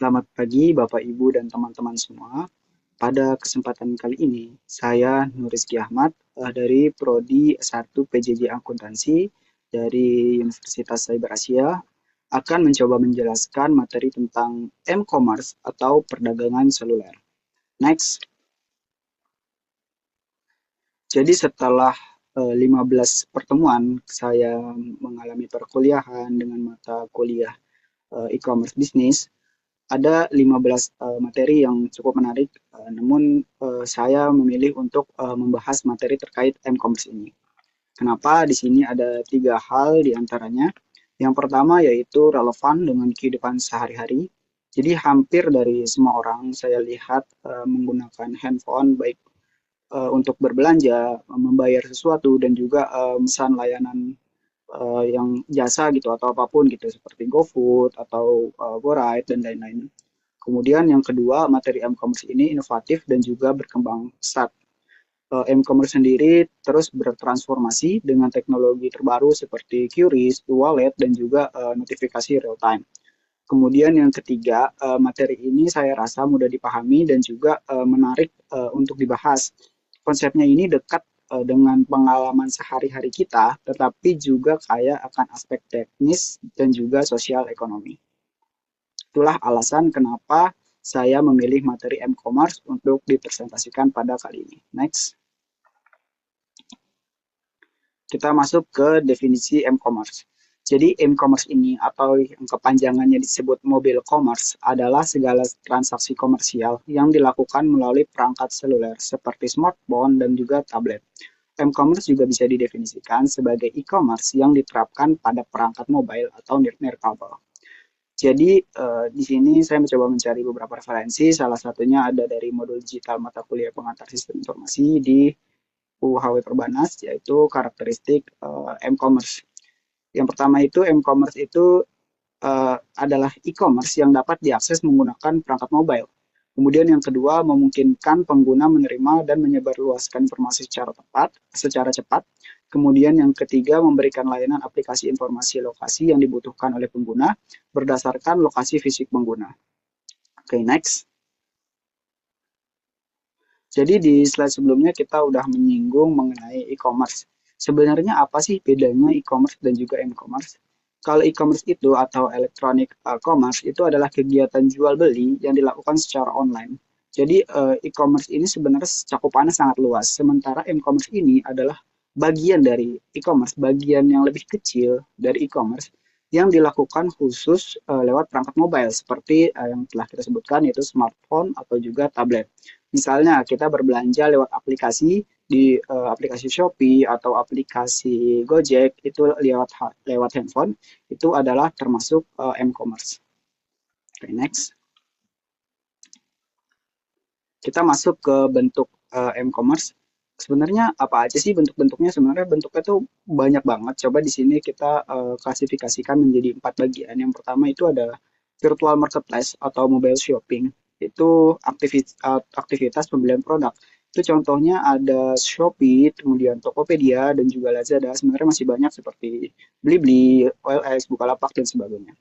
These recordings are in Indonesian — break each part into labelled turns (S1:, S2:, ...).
S1: Selamat pagi Bapak, Ibu, dan teman-teman semua. Pada kesempatan kali ini, saya Nurizky Ahmad dari Prodi S1 PJJ Akuntansi dari Universitas Cyber Asia akan mencoba menjelaskan materi tentang M-commerce atau perdagangan seluler. Next. Jadi setelah 15 pertemuan, saya mengalami perkuliahan dengan mata kuliah e-commerce bisnis. Ada 15 materi yang cukup menarik, namun saya memilih untuk membahas materi terkait M-commerce ini. Kenapa? Di sini ada tiga hal di antaranya. Yang pertama yaitu relevan dengan kehidupan sehari-hari. Jadi hampir dari semua orang saya lihat menggunakan handphone baik untuk berbelanja, membayar sesuatu, dan juga memesan layanan yang jasa gitu atau apapun gitu seperti GoFood atau GoRide dan lain-lain. Kemudian yang kedua, materi M-commerce ini inovatif dan juga berkembang pesat. M-commerce sendiri terus bertransformasi dengan teknologi terbaru seperti QRIS, wallet, dan juga notifikasi real time. Kemudian yang ketiga, materi ini saya rasa mudah dipahami dan juga menarik untuk dibahas. Konsepnya ini dekat dengan pengalaman sehari-hari kita, tetapi juga kaya akan aspek teknis dan juga sosial ekonomi. Itulah alasan kenapa saya memilih materi M-commerce untuk dipresentasikan pada kali ini. Next. Kita masuk ke definisi M-commerce. Jadi M-commerce ini atau yang kepanjangannya disebut mobile commerce adalah segala transaksi komersial yang dilakukan melalui perangkat seluler seperti smartphone dan juga tablet. M-commerce juga bisa didefinisikan sebagai e-commerce yang diterapkan pada perangkat mobile atau nirkabel. Jadi di sini saya mencoba mencari beberapa referensi, salah satunya ada dari modul digital mata kuliah pengantar sistem informasi di UHW Perbanas, yaitu karakteristik M-commerce. Yang pertama itu M-commerce itu adalah e-commerce yang dapat diakses menggunakan perangkat mobile. Kemudian yang kedua, memungkinkan pengguna menerima dan menyebarluaskan informasi secara cepat. Kemudian yang ketiga, memberikan layanan aplikasi informasi lokasi yang dibutuhkan oleh pengguna berdasarkan lokasi fisik pengguna. Oke, next. Jadi di slide sebelumnya kita udah menyinggung mengenai e-commerce. Sebenarnya apa sih bedanya e-commerce dan juga m-commerce? Kalau e-commerce itu atau electronic commerce itu adalah kegiatan jual beli yang dilakukan secara online. Jadi e-commerce ini sebenarnya cakupannya sangat luas. Sementara m-commerce ini adalah bagian dari e-commerce, bagian yang lebih kecil dari e-commerce yang dilakukan khusus lewat perangkat mobile seperti yang telah kita sebutkan yaitu smartphone atau juga tablet. Misalnya kita berbelanja lewat aplikasi di aplikasi Shopee atau aplikasi Gojek itu lewat handphone itu adalah termasuk m-commerce. Oke, next. Kita masuk ke bentuk m-commerce. Sebenarnya apa aja sih bentuk-bentuknya? Sebenarnya bentuknya tuh banyak banget. Coba di sini kita klasifikasikan menjadi 4 bagian. Yang pertama itu ada virtual marketplace atau mobile shopping. Itu aktivitas pembelian produk. Itu contohnya ada Shopee, kemudian Tokopedia, dan juga Lazada. Sebenarnya masih banyak seperti Blibli, OLX, Bukalapak, dan sebagainya.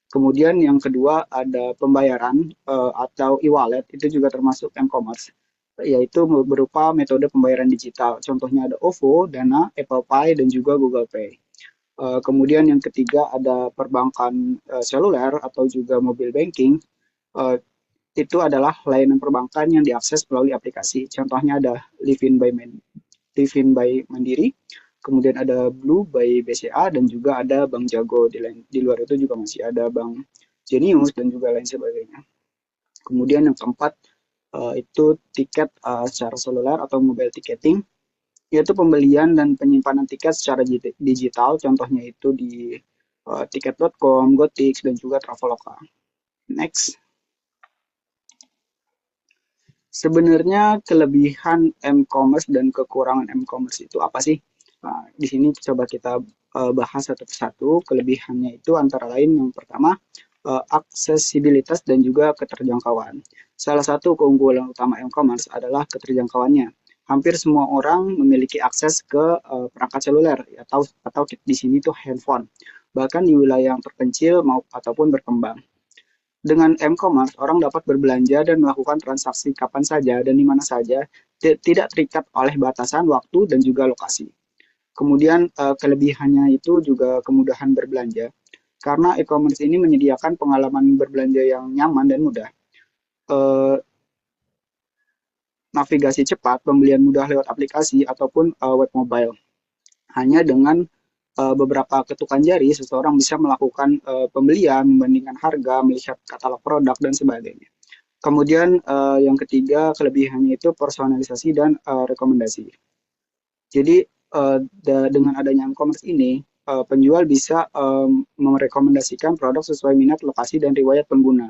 S1: Kemudian yang kedua ada pembayaran atau e-wallet, itu juga termasuk m-commerce, yaitu berupa metode pembayaran digital. Contohnya ada OVO, Dana, Apple Pay, dan juga Google Pay. Kemudian yang ketiga ada perbankan seluler atau juga mobile banking. Eh, itu adalah layanan perbankan yang diakses melalui aplikasi. Contohnya ada Livin by Mandiri, kemudian ada Blue by BCA, dan juga ada Bank Jago. Di luar itu juga masih ada Bank Genius dan juga lain sebagainya. Kemudian yang keempat itu tiket secara seluler atau mobile ticketing, yaitu pembelian dan penyimpanan tiket secara digital, contohnya itu di tiket.com, Gotix, dan juga Traveloka. Next. Sebenarnya kelebihan m-commerce dan kekurangan m-commerce itu apa sih? Nah, di sini coba kita bahas satu persatu. Kelebihannya itu antara lain yang pertama aksesibilitas dan juga keterjangkauan. Salah satu keunggulan utama m-commerce adalah keterjangkauannya. Hampir semua orang memiliki akses ke perangkat seluler atau di sini tuh handphone. Bahkan di wilayah yang terpencil ataupun berkembang. Dengan m-commerce, orang dapat berbelanja dan melakukan transaksi kapan saja dan di mana saja, tidak terikat oleh batasan waktu dan juga lokasi. Kemudian kelebihannya itu juga kemudahan berbelanja, karena e-commerce ini menyediakan pengalaman berbelanja yang nyaman dan mudah. Eh, Navigasi cepat, pembelian mudah lewat aplikasi ataupun web mobile. Hanya dengan beberapa ketukan jari, seseorang bisa melakukan pembelian, membandingkan harga, melihat katalog produk, dan sebagainya. Kemudian yang ketiga kelebihannya itu personalisasi dan rekomendasi. Jadi dengan adanya e-commerce ini, penjual bisa merekomendasikan produk sesuai minat, lokasi, dan riwayat pengguna.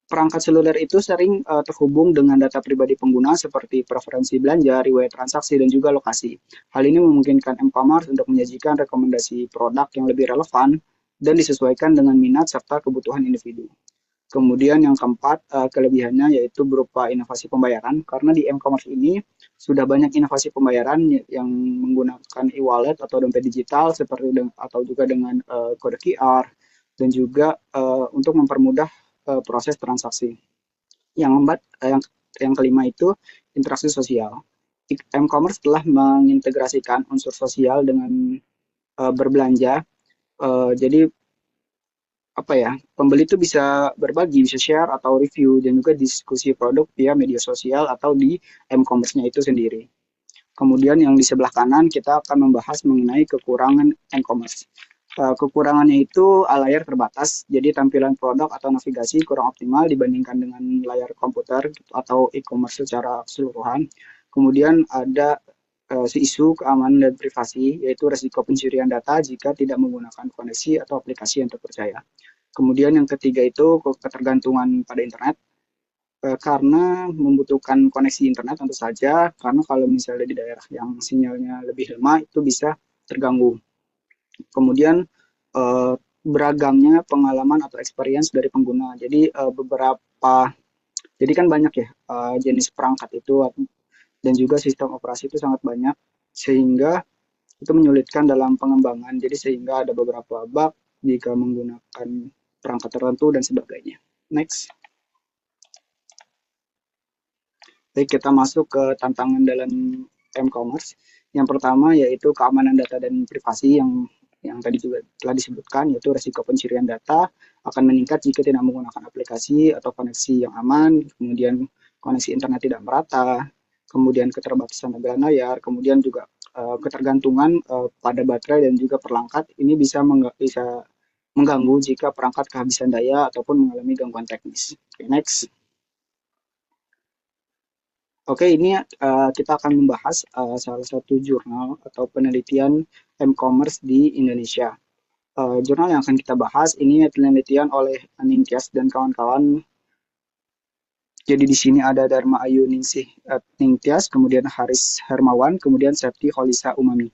S1: Perangkat seluler itu sering terhubung dengan data pribadi pengguna seperti preferensi belanja, riwayat transaksi, dan juga lokasi. Hal ini memungkinkan m-commerce untuk menyajikan rekomendasi produk yang lebih relevan dan disesuaikan dengan minat serta kebutuhan individu. Kemudian yang keempat, kelebihannya yaitu berupa inovasi pembayaran, karena di m-commerce ini sudah banyak inovasi pembayaran yang menggunakan e-wallet atau dompet digital seperti atau juga dengan kode QR dan juga untuk mempermudah proses transaksi. Yang keempat, yang kelima itu interaksi sosial. M-commerce telah mengintegrasikan unsur sosial dengan berbelanja. Jadi apa ya, pembeli itu bisa berbagi, bisa share atau review dan juga diskusi produk via media sosial atau di m-commerce-nya itu sendiri. Kemudian yang di sebelah kanan kita akan membahas mengenai kekurangan m-commerce. Kekurangannya itu layar terbatas, jadi tampilan produk atau navigasi kurang optimal dibandingkan dengan layar komputer atau e-commerce secara keseluruhan. Kemudian ada isu keamanan dan privasi, yaitu resiko pencurian data jika tidak menggunakan koneksi atau aplikasi yang terpercaya. Kemudian yang ketiga itu ketergantungan pada internet, karena membutuhkan koneksi internet tentu saja, karena kalau misalnya di daerah yang sinyalnya lebih lemah itu bisa terganggu. Kemudian beragamnya pengalaman atau experience dari pengguna. Jadi jadi kan banyak ya jenis perangkat itu dan juga sistem operasi itu sangat banyak sehingga itu menyulitkan dalam pengembangan. Jadi sehingga ada beberapa bug jika menggunakan perangkat tertentu dan sebagainya. Next. Baik, kita masuk ke tantangan dalam m-commerce. Yang pertama yaitu keamanan data dan privasi yang tadi juga telah disebutkan, yaitu resiko pencurian data akan meningkat jika tidak menggunakan aplikasi atau koneksi yang aman, kemudian koneksi internet tidak merata, kemudian keterbatasan tampilan layar, kemudian juga ketergantungan pada baterai dan juga perangkat ini bisa mengganggu jika perangkat kehabisan daya ataupun mengalami gangguan teknis. Okay, next. Oke, ini kita akan membahas salah satu jurnal atau penelitian m-commerce di Indonesia. Jurnal yang akan kita bahas ini penelitian oleh Ningtyas dan kawan-kawan. Jadi di sini ada Dharma Ayu Ningsih Ningtyas, kemudian Haris Hermawan, kemudian Septi Holisa Umami.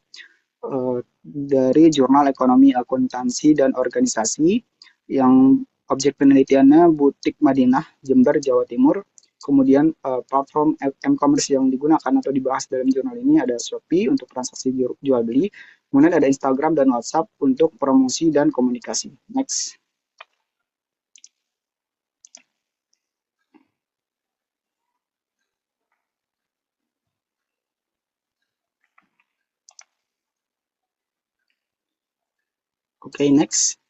S1: Dari Jurnal Ekonomi Akuntansi dan Organisasi yang objek penelitiannya Butik Madinah, Jember, Jawa Timur. Kemudian platform m-commerce yang digunakan atau dibahas dalam jurnal ini ada Shopee untuk transaksi jual beli, kemudian ada Instagram dan WhatsApp untuk promosi dan komunikasi. Next. Oke, next.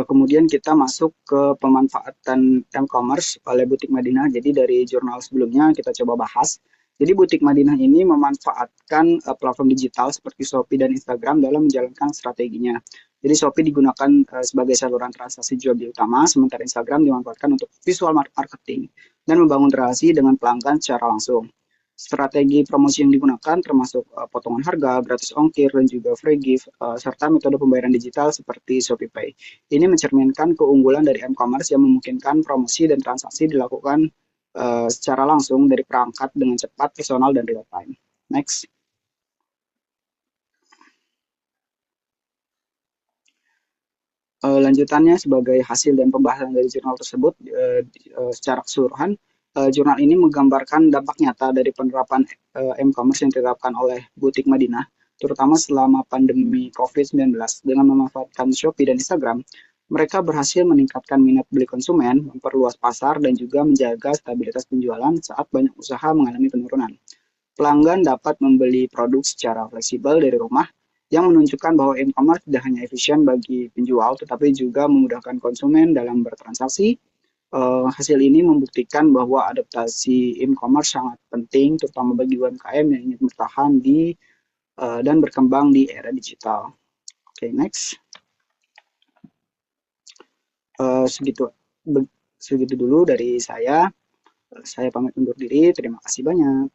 S1: Kemudian kita masuk ke pemanfaatan m-commerce oleh Butik Madinah. Jadi dari jurnal sebelumnya kita coba bahas. Jadi Butik Madinah ini memanfaatkan platform digital seperti Shopee dan Instagram dalam menjalankan strateginya. Jadi Shopee digunakan sebagai saluran transaksi jual beli utama, sementara Instagram dimanfaatkan untuk visual marketing dan membangun relasi dengan pelanggan secara langsung. Strategi promosi yang digunakan termasuk potongan harga, gratis ongkir, dan juga free gift, serta metode pembayaran digital seperti ShopeePay. Ini mencerminkan keunggulan dari m-commerce yang memungkinkan promosi dan transaksi dilakukan secara langsung dari perangkat dengan cepat, personal, dan real time. Next. Lanjutannya sebagai hasil dan pembahasan dari jurnal tersebut secara keseluruhan, jurnal ini menggambarkan dampak nyata dari penerapan m-commerce yang diterapkan oleh Butik Madinah terutama selama pandemi COVID-19. Dengan memanfaatkan Shopee dan Instagram, mereka berhasil meningkatkan minat beli konsumen, memperluas pasar, dan juga menjaga stabilitas penjualan saat banyak usaha mengalami penurunan. Pelanggan dapat membeli produk secara fleksibel dari rumah, yang menunjukkan bahwa e-commerce tidak hanya efisien bagi penjual, tetapi juga memudahkan konsumen dalam bertransaksi. Hasil ini membuktikan bahwa adaptasi e-commerce sangat penting, terutama bagi UMKM yang ingin bertahan dan berkembang di era digital. Oke, next. Eh, segitu segitu dulu dari saya. Saya pamit undur diri. Terima kasih banyak.